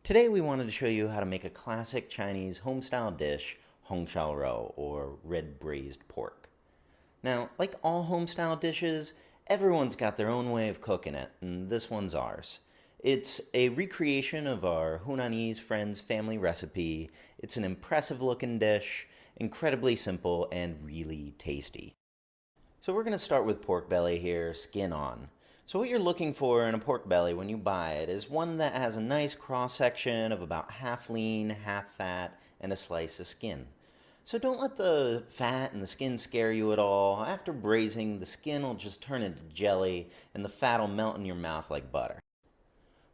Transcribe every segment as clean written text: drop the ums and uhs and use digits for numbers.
Today we wanted to show you how to make a classic Chinese home-style dish, Hongshaorou, or red braised pork. Now, like all home-style dishes, everyone's got their own way of cooking it, and this one's ours. It's a recreation of our Hunanese friends' family recipe. It's an impressive-looking dish, incredibly simple, and really tasty. So we're going to start with pork belly here, skin on. So what you're looking for in a pork belly when you buy it is one that has a nice cross-section of about half lean, half fat, and a slice of skin. So don't let the fat and the skin scare you at all. After braising, the skin will just turn into jelly and the fat will melt in your mouth like butter.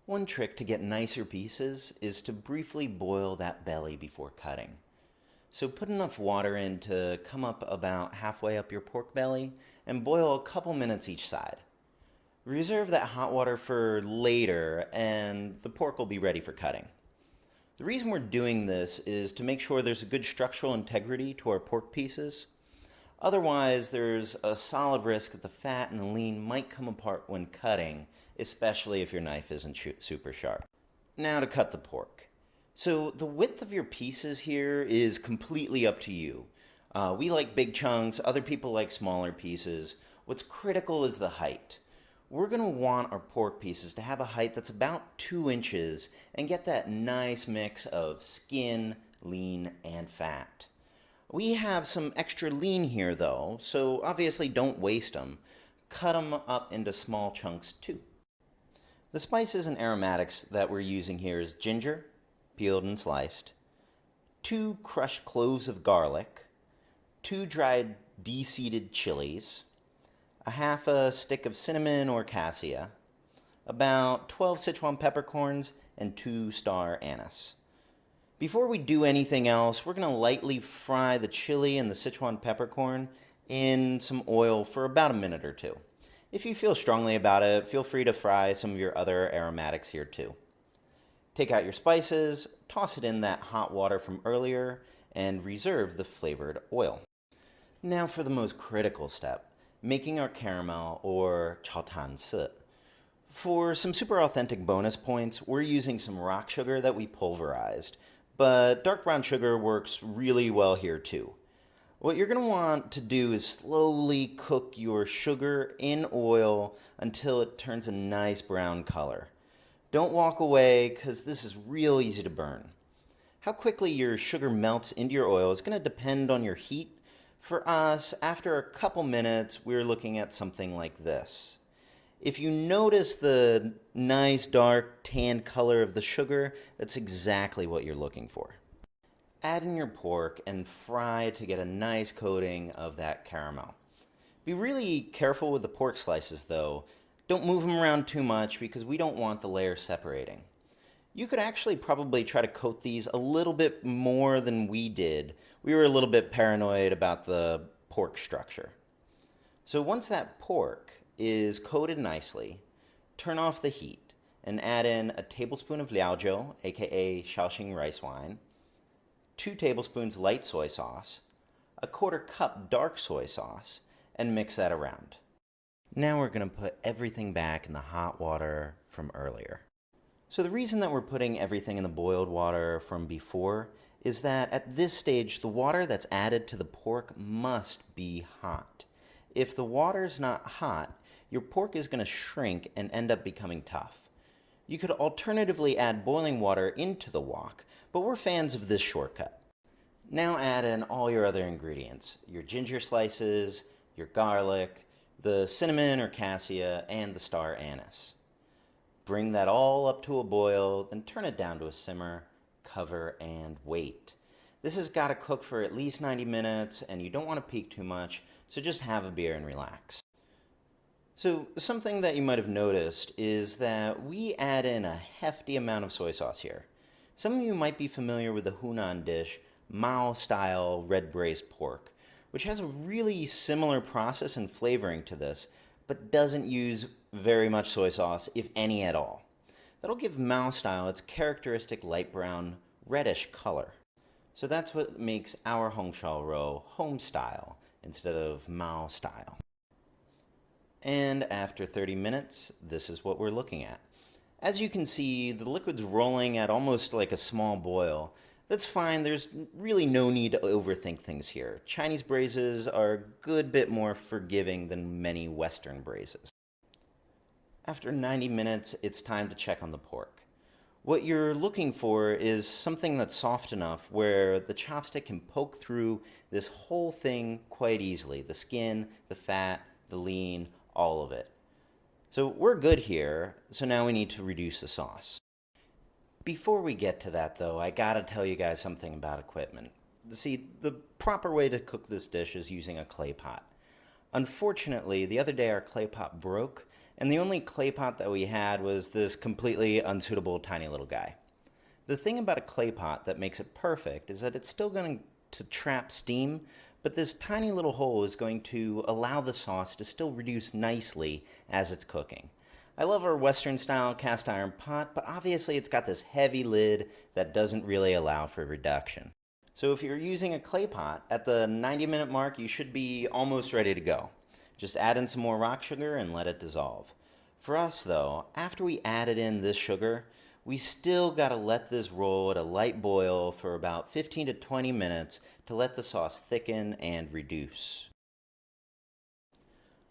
One trick to get nicer pieces is to briefly boil that belly before cutting. So put enough water in to come up about halfway up your pork belly and boil a couple minutes each side. Reserve that hot water for later and the pork will be ready for cutting. The reason we're doing this is to make sure there's a good structural integrity to our pork pieces. Otherwise, there's a solid risk that the fat and the lean might come apart when cutting, especially if your knife isn't super sharp. Now to cut the pork. So the width of your pieces here is completely up to you. We like big chunks, other people like smaller pieces. What's critical is the height. We're going to want our pork pieces to have a height that's about 2 inches and get that nice mix of skin, lean, and fat. We have some extra lean here though, so obviously don't waste them. Cut them up into small chunks too. The spices and aromatics that we're using here is ginger, peeled and sliced, 2 crushed cloves of garlic, 2 dried de-seeded chilies, a half a stick of cinnamon or cassia, about 12 Sichuan peppercorns, and 2 star anise. Before we do anything else, we're going to lightly fry the chili and the Sichuan peppercorn in some oil for about a minute or two. If you feel strongly about it, feel free to fry some of your other aromatics here too. Take out your spices, toss it in that hot water from earlier, and reserve the flavored oil. Now for the most critical step, making our caramel or chao tan si. For some super authentic bonus points, we're using some rock sugar that we pulverized, but dark brown sugar works really well here too. What you're going to want to do is slowly cook your sugar in oil until it turns a nice brown color. Don't walk away because this is real easy to burn. How quickly your sugar melts into your oil is going to depend on your heat. For us, after a couple minutes, we're looking at something like this. If you notice the nice dark tan color of the sugar, that's exactly what you're looking for. Add in your pork and fry to get a nice coating of that caramel. Be really careful with the pork slices though. Don't move them around too much because we don't want the layers separating. You could actually probably try to coat these a little bit more than we did. We were a little bit paranoid about the pork structure. So once that pork is coated nicely, turn off the heat and add in a tablespoon of liaozhou, a.k.a. Shaoxing rice wine, 2 tablespoons light soy sauce, a 1/4 cup dark soy sauce, and mix that around. Now we're going to put everything back in the hot water from earlier. So the reason that we're putting everything in the boiled water from before is that at this stage the water that's added to the pork must be hot. If the water's not hot, your pork is going to shrink and end up becoming tough. You could alternatively add boiling water into the wok, but we're fans of this shortcut. Now add in all your other ingredients, your ginger slices, your garlic, the cinnamon or cassia, and the star anise. Bring that all up to a boil, then turn it down to a simmer, cover, and wait. This has got to cook for at least 90 minutes, and you don't want to peak too much, so just have a beer and relax. So something that you might have noticed is that we add in a hefty amount of soy sauce here. Some of you might be familiar with the Hunan dish, Mao-style red braised pork, which has a really similar process and flavoring to this, but doesn't use very much soy sauce, if any at all. That'll give Mao style its characteristic light brown, reddish color. So that's what makes our Hongshaorou home style instead of Mao style. And after 30 minutes, this is what we're looking at. As you can see, the liquid's rolling at almost like a small boil. That's fine, there's really no need to overthink things here. Chinese braises are a good bit more forgiving than many Western braises. After 90 minutes, it's time to check on the pork. What you're looking for is something that's soft enough where the chopstick can poke through this whole thing quite easily. The skin, the fat, the lean, all of it. So we're good here, so now we need to reduce the sauce. Before we get to that though, I gotta tell you guys something about equipment. See, the proper way to cook this dish is using a clay pot. Unfortunately, the other day our clay pot broke, and the only clay pot that we had was this completely unsuitable tiny little guy. The thing about a clay pot that makes it perfect is that it's still going to trap steam, but this tiny little hole is going to allow the sauce to still reduce nicely as it's cooking. I love our Western style cast iron pot, but obviously it's got this heavy lid that doesn't really allow for reduction. So if you're using a clay pot, at the 90-minute mark you should be almost ready to go. Just add in some more rock sugar and let it dissolve. For us though, after we added in this sugar, we still gotta let this roll at a light boil for about 15 to 20 minutes to let the sauce thicken and reduce.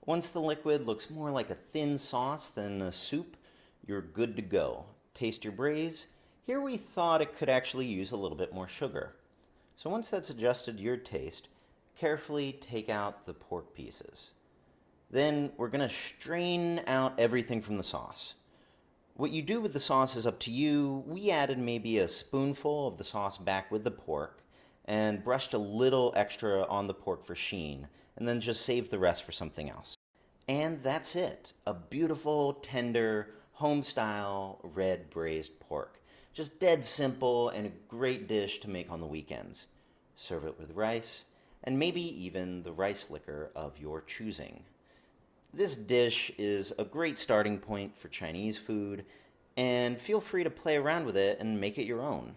Once the liquid looks more like a thin sauce than a soup, you're good to go. Taste your braise. Here we thought it could actually use a little bit more sugar. So once that's adjusted to your taste, carefully take out the pork pieces. Then we're going to strain out everything from the sauce. What you do with the sauce is up to you. We added maybe a spoonful of the sauce back with the pork and brushed a little extra on the pork for sheen, and then just saved the rest for something else. And that's it. A beautiful, tender, home-style red braised pork. Just dead simple and a great dish to make on the weekends. Serve it with rice, and maybe even the rice liquor of your choosing. This dish is a great starting point for Chinese food, and feel free to play around with it and make it your own.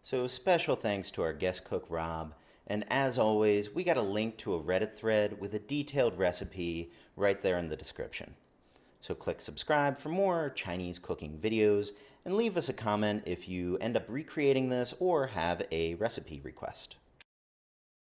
So special thanks to our guest cook Rob, and as always, we got a link to a Reddit thread with a detailed recipe right there in the description. So click subscribe for more Chinese cooking videos, and leave us a comment if you end up recreating this or have a recipe request.